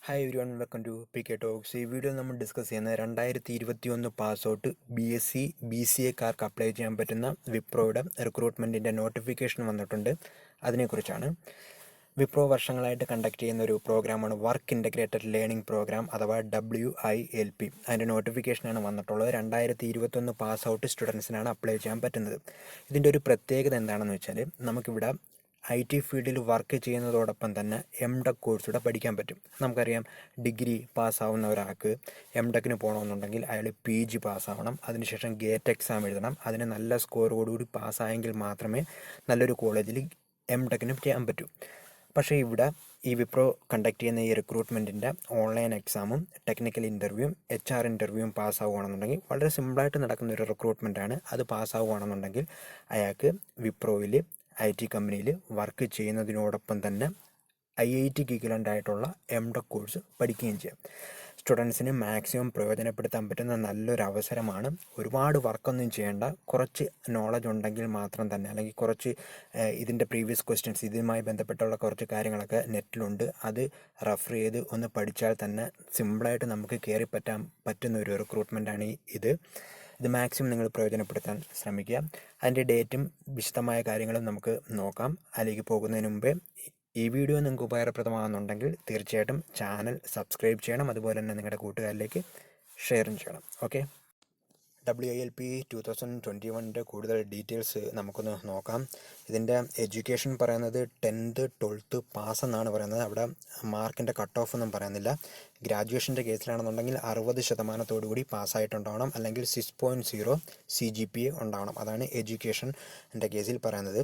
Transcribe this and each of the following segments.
Hi everyone, welcome to P K talks. ഈ video നമ്മൾ discuss ചെയ്യുന്നത് 2021 pass out BSc BCAക്കാർക്ക് apply ചെയ്യാൻ പറ്റുന്ന വിപ്രോയുടെ റിക്രൂട്ട്മെൻറ്റിൻ്റെ നോട്ടിഫിക്കേഷൻ വന്നിട്ടുണ്ട്. അതിനെക്കുറിച്ചാണ്. വിപ്രോ വർഷങ്ങളായിട്ട് കണ്ടക്ട് ചെയ്യുന്ന ഒരു പ്രോഗ്രാമാണ് വർക്ക് ഇൻ്റഗ്രേറ്റഡ് ലേണിംഗ് പ്രോഗ്രാം അഥവാ WILP. അതിൻ്റെ നോട്ടിഫിക്കേഷനാണ് വന്നിട്ടുള്ളത്. 2021 പാസ് ഔട്ട് സ്റ്റുഡൻസിനാണ് അപ്ലൈ ചെയ്യാൻ പറ്റുന്നത്. ഇതിൻ്റെ ഒരു പ്രത്യേകത എന്താണെന്ന് വെച്ചാൽ, നമുക്കിവിടെ IT ഫീൽഡിൽ വർക്ക് ചെയ്യുന്നതോടൊപ്പം തന്നെ MTech കോഴ്സൂടെ പഠിക്കാൻ പറ്റും. നമുക്കറിയാം, ഡിഗ്രി പാസ്സാവുന്ന ഒരാൾക്ക് MTechന് പോകണമെന്നുണ്ടെങ്കിൽ അയാൾ PG പാസ്സാവണം. അതിനുശേഷം ഗേറ്റ് എക്സാം എഴുതണം. അതിന് നല്ല സ്കോറോടുകൂടി പാസ്സായെങ്കിൽ മാത്രമേ നല്ലൊരു കോളേജിൽ MTechന് ചെയ്യാൻ പറ്റൂ. പക്ഷേ ഇവിടെ ഈ വിപ്രോ കണ്ടക്ട് ചെയ്യുന്ന ഈ റിക്രൂട്ട്മെൻറ്റിൻ്റെ ഓൺലൈൻ എക്സാമും ടെക്നിക്കൽ ഇൻ്റർവ്യൂവും HR ഇൻ്റർവ്യൂവും പാസ്സാവുകയാണെന്നുണ്ടെങ്കിൽ വളരെ സിമ്പിളായിട്ട് നടക്കുന്ന ഒരു റിക്രൂട്ട്മെൻറ്റാണ്. അത് പാസ്സാവുകയാണെന്നുണ്ടെങ്കിൽ അയാൾക്ക് വിപ്രോയിൽ IT കമ്പനിയിൽ വർക്ക് ചെയ്യുന്നതിനോടൊപ്പം തന്നെ IIT ഇക്വലൻ്റ് ആയിട്ടുള്ള MTech കോഴ്സ് പഠിക്കുകയും ചെയ്യാം. സ്റ്റുഡൻസിന് മാക്സിമം പ്രയോജനപ്പെടുത്താൻ പറ്റുന്ന നല്ലൊരു അവസരമാണ്. ഒരുപാട് വർക്കൊന്നും ചെയ്യേണ്ട, കുറച്ച് നോളജ് ഉണ്ടെങ്കിൽ മാത്രം തന്നെ, അല്ലെങ്കിൽ കുറച്ച് ഇതിൻ്റെ പ്രീവിയസ് ക്വസ്റ്റ്യൻസ്, ഇതുമായി ബന്ധപ്പെട്ടുള്ള കുറച്ച് കാര്യങ്ങളൊക്കെ നെറ്റിലുണ്ട്. അത് റെഫർ ചെയ്ത് ഒന്ന് പഠിച്ചാൽ തന്നെ സിമ്പിളായിട്ട് നമുക്ക് കയറി പറ്റുന്ന ഒരു റിക്രൂട്ട്മെൻറ്റാണ് ഇത് മാക്സിമം നിങ്ങൾ പ്രയോജനപ്പെടുത്താൻ ശ്രമിക്കുക. അതിൻ്റെ ഡേറ്റും വിശദമായ കാര്യങ്ങളും നമുക്ക് നോക്കാം. അതിലേക്ക് പോകുന്നതിന് മുമ്പേ ഈ വീഡിയോ നിങ്ങൾക്ക് ഉപകാരപ്രദമാകുന്നുണ്ടെങ്കിൽ തീർച്ചയായിട്ടും ചാനൽ സബ്സ്ക്രൈബ് ചെയ്യണം. അതുപോലെ തന്നെ നിങ്ങളുടെ കൂട്ടുകാരിലേക്ക് ഷെയറും ചെയ്യണം. ഓക്കെ, WILP 2021 കൂടുതൽ ഡീറ്റെയിൽസ് നമുക്കൊന്ന് നോക്കാം. ഇതിൻ്റെ എഡ്യൂക്കേഷൻ പറയുന്നത് 10th 12th പാസ് എന്നാണ് പറയുന്നത്. അവിടെ മാർക്കിൻ്റെ കട്ട് ഓഫ് ഒന്നും പറയുന്നില്ല. ഗ്രാജുവേഷൻ്റെ കേസിലാണെന്നുണ്ടെങ്കിൽ 60% പാസ്സായിട്ടുണ്ടാവണം, അല്ലെങ്കിൽ 6.0 CGPA ഉണ്ടാവണം. അതാണ് എഡ്യൂക്കേഷൻ്റെ കേസിൽ പറയുന്നത്.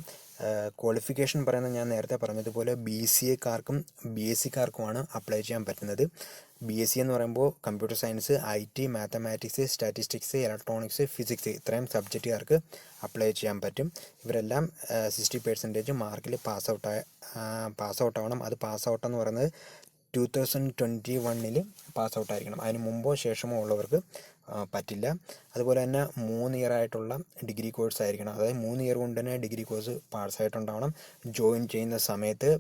ക്വാളിഫിക്കേഷൻ പറയുന്നത് ഞാൻ നേരത്തെ പറഞ്ഞതുപോലെ BCAക്കാർക്കും BScക്കാർക്കുമാണ് അപ്ലൈ ചെയ്യാൻ പറ്റുന്നത്. BSc എന്ന് പറയുമ്പോൾ computer science, IT, mathematics, statistics, electronics, physics, ഇത്രയും സബ്ജക്റ്റുകാർക്ക് അപ്ലൈ ചെയ്യാൻ പറ്റും. ഇവരെല്ലാം 60% മാർക്കിൽ പാസ് ഔട്ട് ആവണം. അത് പാസ് ഔട്ട് എന്ന് പറയുന്നത് 2021 പാസ് ഔട്ട് ആയിരിക്കണം. അതിന് മുമ്പോ ശേഷമോ ഉള്ളവർക്ക് പറ്റില്ല. അതുപോലെ തന്നെ 3 ഇയർ ആയിട്ടുള്ള ഡിഗ്രി കോഴ്സ് ആയിരിക്കണം. അതായത് 3 ഇയർ കൊണ്ട് തന്നെ ഡിഗ്രി കോഴ്സ് പാസ്സായിട്ടുണ്ടാവണം. ജോയിൻ ചെയ്യുന്ന സമയത്ത്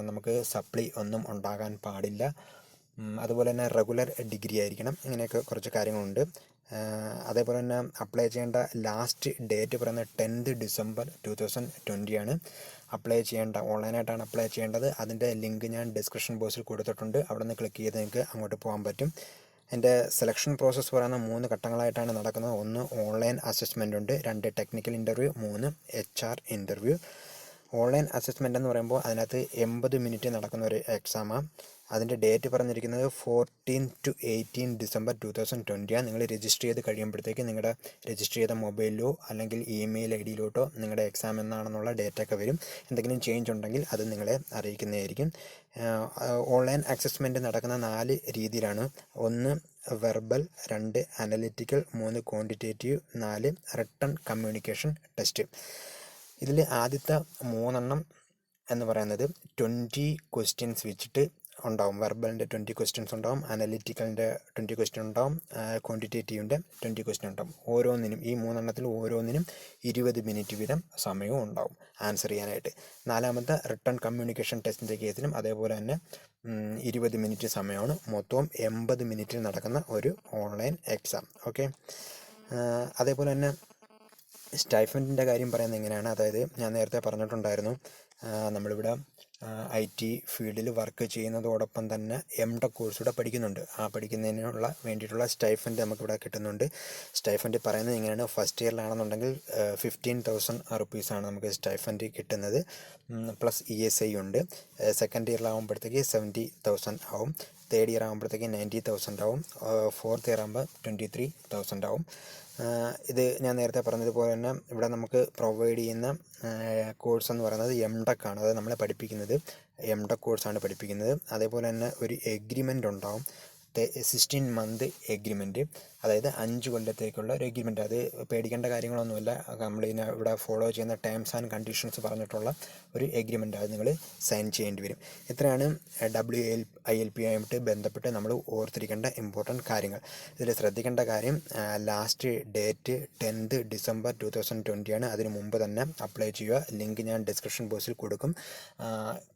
നമുക്ക് സപ്ലി ഒന്നും ഉണ്ടാകാൻ പാടില്ല. അതുപോലെ തന്നെ റെഗുലർ ഡിഗ്രി ആയിരിക്കണം. ഇങ്ങനെയൊക്കെ കുറച്ച് കാര്യങ്ങളുണ്ട്. അതേപോലെ തന്നെ അപ്ലൈ ചെയ്യേണ്ട ലാസ്റ്റ് ഡേറ്റ് പറയുന്നത് 10th December 2020 ആണ്. അപ്ലൈ ചെയ്യേണ്ട ഓൺലൈനായിട്ടാണ് അപ്ലൈ ചെയ്യേണ്ടത്. അതിൻ്റെ ലിങ്ക് ഞാൻ ഡിസ്ക്രിപ്ഷൻ ബോക്സിൽ കൊടുത്തിട്ടുണ്ട്. അവിടെ നിന്ന് ക്ലിക്ക് ചെയ്ത് നിങ്ങൾക്ക് അങ്ങോട്ട് പോകാൻ പറ്റും. എൻ്റെ സെലക്ഷൻ പ്രോസസ്സ് പറയുന്ന 3 ഘട്ടങ്ങളായിട്ടാണ് നടക്കുന്നത്. 1 ഓൺലൈൻ അസസ്മെൻ്റ് ഉണ്ട്, 2 technical interview, 3 HR interview. Online assessment എന്ന് പറയുമ്പോൾ അതിനകത്ത് 80 മിനിറ്റ് നടക്കുന്ന ഒരു എക്സാമാണ്. അതിൻ്റെ ഡേറ്റ് പറഞ്ഞിരിക്കുന്നത് 14 to 18 December 2020 ആണ്. നിങ്ങൾ രജിസ്റ്റർ ചെയ്ത് കഴിയുമ്പോഴത്തേക്ക് നിങ്ങളുടെ രജിസ്റ്റർ ചെയ്ത മൊബൈലിലോ അല്ലെങ്കിൽ ഇമെയിൽ ID-യിലോട്ടോ നിങ്ങളുടെ എക്സാം എന്നാണെന്നുള്ള ഡേറ്റൊക്കെ വരും. എന്തെങ്കിലും ചേഞ്ച് ഉണ്ടെങ്കിൽ അത് നിങ്ങളെ അറിയിക്കുന്നതായിരിക്കും. ഓൺലൈൻ അസസ്മെൻറ്റ് നടക്കുന്ന 4 രീതിയിലാണ്. 1 verbal, 2 analytical, 3 quantitative, 4 written communication test. ഇതിൽ ആദ്യത്തെ 3 എന്ന് പറയുന്നത് 20 ക്വസ്റ്റ്യൻസ് വെച്ചിട്ട് ഉണ്ടാവും. വെർബലിൻ്റെ 20 ക്വസ്റ്റ്യൻസ് ഉണ്ടാവും, അനലിറ്റിക്കലിൻ്റെ 20 ക്വസ്റ്റ്യൻ ഉണ്ടാവും, ക്വാണ്ടിറ്റേറ്റീവിൻ്റെ 20 ക്വസ്റ്റ്യൻ ഉണ്ടാവും. ഓരോന്നിനും ഈ 3 ഓരോന്നിനും 20 മിനിറ്റ് വീതം സമയവും ഉണ്ടാവും ആൻസർ ചെയ്യാനായിട്ട്. 4ാമത്തെ റിട്ടൺ കമ്മ്യൂണിക്കേഷൻ ടെസ്റ്റിൻ്റെ കേസിലും അതേപോലെ തന്നെ 20 മിനിറ്റ് സമയമാണ്. മൊത്തവും 80 മിനിറ്റിൽ നടക്കുന്ന ഒരു ഓൺലൈൻ എക്സാം. ഓക്കെ, അതേപോലെ തന്നെ സ്റ്റൈഫൻഡിൻ്റെ കാര്യം പറയുന്നത് എങ്ങനെയാണ്, അതായത് ഞാൻ നേരത്തെ പറഞ്ഞിട്ടുണ്ടായിരുന്നു, നമ്മളിവിടെ IT ഫീൽഡിൽ വർക്ക് ചെയ്യുന്നതോടൊപ്പം തന്നെ MTech കോഴ്സൂടെ പഠിക്കുന്നുണ്ട്. ആ പഠിക്കുന്നതിനുള്ള വേണ്ടിയിട്ടുള്ള സ്റ്റൈഫൻഡ് നമുക്കിവിടെ കിട്ടുന്നുണ്ട്. സ്റ്റൈഫൻഡ് പറയുന്നത് എങ്ങനെയാണ്, ഫസ്റ്റ് ഇയറിലാണെന്നുണ്ടെങ്കിൽ 15,000 റുപ്പീസാണ് നമുക്ക് സ്റ്റൈഫൻഡ് കിട്ടുന്നത്. പ്ലസ് ESI ഉണ്ട്. സെക്കൻഡ് ഇയറിലാകുമ്പോഴത്തേക്ക് 70,000 ആവും. തേർഡ് ഇയർ ആകുമ്പോഴത്തേക്ക് 90,000 ആവും. ഫോർത്ത് ഇയർ ആകുമ്പോൾ 23,000 ആവും. ഇത് ഞാൻ നേരത്തെ പറഞ്ഞതുപോലെ തന്നെ ഇവിടെ നമുക്ക് പ്രൊവൈഡ് ചെയ്യുന്ന കോഴ്സ് എന്ന് പറയുന്നത് MTech ആണ്. അതായത് നമ്മളെ പഠിപ്പിക്കുന്നത് MTech കോഴ്സാണ് പഠിപ്പിക്കുന്നത്. അതേപോലെ തന്നെ ഒരു എഗ്രിമെൻ്റ് ഉണ്ടാവും, 16 month എഗ്രിമെൻറ്റ്. അതായത് 5 കൊല്ലത്തേക്കുള്ള ഒരു എഗ്രിമെൻ്റ്. അത് പേടിക്കേണ്ട കാര്യങ്ങളൊന്നുമില്ല. നമ്മളിതിനെ ഇവിടെ ഫോളോ ചെയ്യുന്ന ടേംസ് ആൻഡ് കണ്ടീഷൻസ് പറഞ്ഞിട്ടുള്ള ഒരു എഗ്രിമെൻ്റ്. അത് നിങ്ങൾ സൈൻ ചെയ്യേണ്ടി വരും. ഇത്രയാണ് WILP ആയിട്ട് ബന്ധപ്പെട്ട് നമ്മൾ ഓർത്തിരിക്കേണ്ട ഇമ്പോർട്ടൻറ്റ് കാര്യങ്ങൾ. ഇതിൽ ശ്രദ്ധിക്കേണ്ട കാര്യം, ലാസ്റ്റ് ഡേറ്റ് 10th December 2020 അതിന് മുമ്പ് തന്നെ അപ്ലൈ ചെയ്യുക. ലിങ്ക് ഞാൻ ഡിസ്ക്രിപ്ഷൻ ബോക്സിൽ കൊടുക്കും.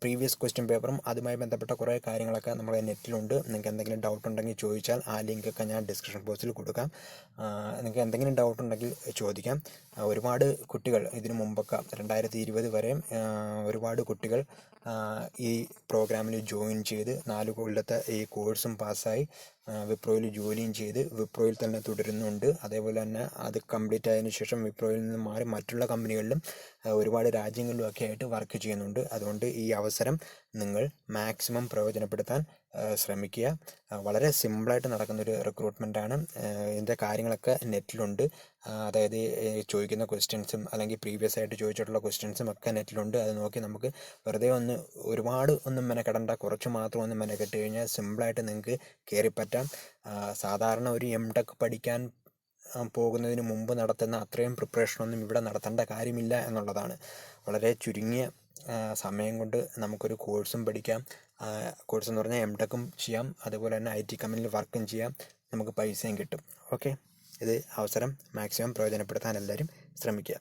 പ്രീവിയസ് ക്വസ്റ്റ്യൻ പേപ്പറും അതുമായി ബന്ധപ്പെട്ട കുറേ കാര്യങ്ങളൊക്കെ നമ്മുടെ നെറ്റിലുണ്ട്. നിങ്ങൾക്ക് എന്തെങ്കിലും ഡൗട്ട് ഉണ്ടെങ്കിൽ ചോദിച്ചാൽ ആ ലിങ്കൊക്കെ ഞാൻ ഡിസ്ക്രിപ്ഷൻ ബോക്സിൽ കൊടുക്കാം. നിങ്ങൾക്ക് എന്തെങ്കിലും ഡൗട്ട് ഉണ്ടെങ്കിൽ ചോദിക്കാം. ഒരുപാട് കുട്ടികൾ ഇതിനു മുമ്പൊക്കെ 2020 വരെ ഒരുപാട് കുട്ടികൾ ഈ പ്രോഗ്രാമിൽ ജോയിൻ ചെയ്ത് 4 കൊല്ലത്തെ ഈ കോഴ്സും പാസ്സായി വിപ്രോയിൽ ജോലിയും ചെയ്ത് വിപ്രോയിൽ തന്നെ തുടരുന്നുണ്ട്. അതേപോലെ തന്നെ അത് കംപ്ലീറ്റ് ആയതിനു ശേഷം വിപ്രോയിൽ നിന്ന് മാറി മറ്റുള്ള കമ്പനികളിലും ഒരുപാട് രാജ്യങ്ങളിലും ഒക്കെ ആയിട്ട് വർക്ക് ചെയ്യുന്നുണ്ട്. അതുകൊണ്ട് ഈ അവസരം നിങ്ങൾ മാക്സിമം പ്രയോജനപ്പെടുത്താൻ ശ്രമിക്കുക. വളരെ സിമ്പിളായിട്ട് നടക്കുന്നൊരു റിക്രൂട്ട്മെൻറ്റാണ്. ഇതിൻ്റെ കാര്യങ്ങളൊക്കെ നെറ്റിലുണ്ട്. അതായത് ചോദിക്കുന്ന ക്വസ്റ്റ്യൻസും അല്ലെങ്കിൽ പ്രീവിയസ് ആയിട്ട് ചോദിച്ചിട്ടുള്ള ക്വസ്റ്റ്യൻസും ഒക്കെ നെറ്റിലുണ്ട്. അത് നോക്കി നമുക്ക് വെറുതെ ഒരുപാട് ഒന്നും മെനക്കെടണ്ട, കുറച്ച് മാത്രം ഒന്ന് മെനക്കെട്ട് കഴിഞ്ഞാൽ സിമ്പിളായിട്ട് നിങ്ങൾക്ക് കയറിപ്പറ്റാം. സാധാരണ ഒരു MTech പഠിക്കാൻ പോകുന്നതിന് മുമ്പ് നടത്തുന്ന അത്രയും പ്രിപ്പറേഷനൊന്നും ഇവിടെ നടത്തേണ്ട കാര്യമില്ല എന്നുള്ളതാണ്. വളരെ ചുരുങ്ങിയ സമയം കൊണ്ട് നമുക്കൊരു കോഴ്സും പഠിക്കാം. കോഴ്സ് എന്ന് പറഞ്ഞാൽ MTechഉം ചെയ്യാം, അതുപോലെ തന്നെ IT കമ്പനിയിൽ വർക്കും ചെയ്യാം, നമുക്ക് പൈസയും കിട്ടും. ഓക്കെ, ഇത് അവസരം മാക്സിമം പ്രയോജനപ്പെടുത്താൻ എല്ലാവരും ശ്രമിക്കുക.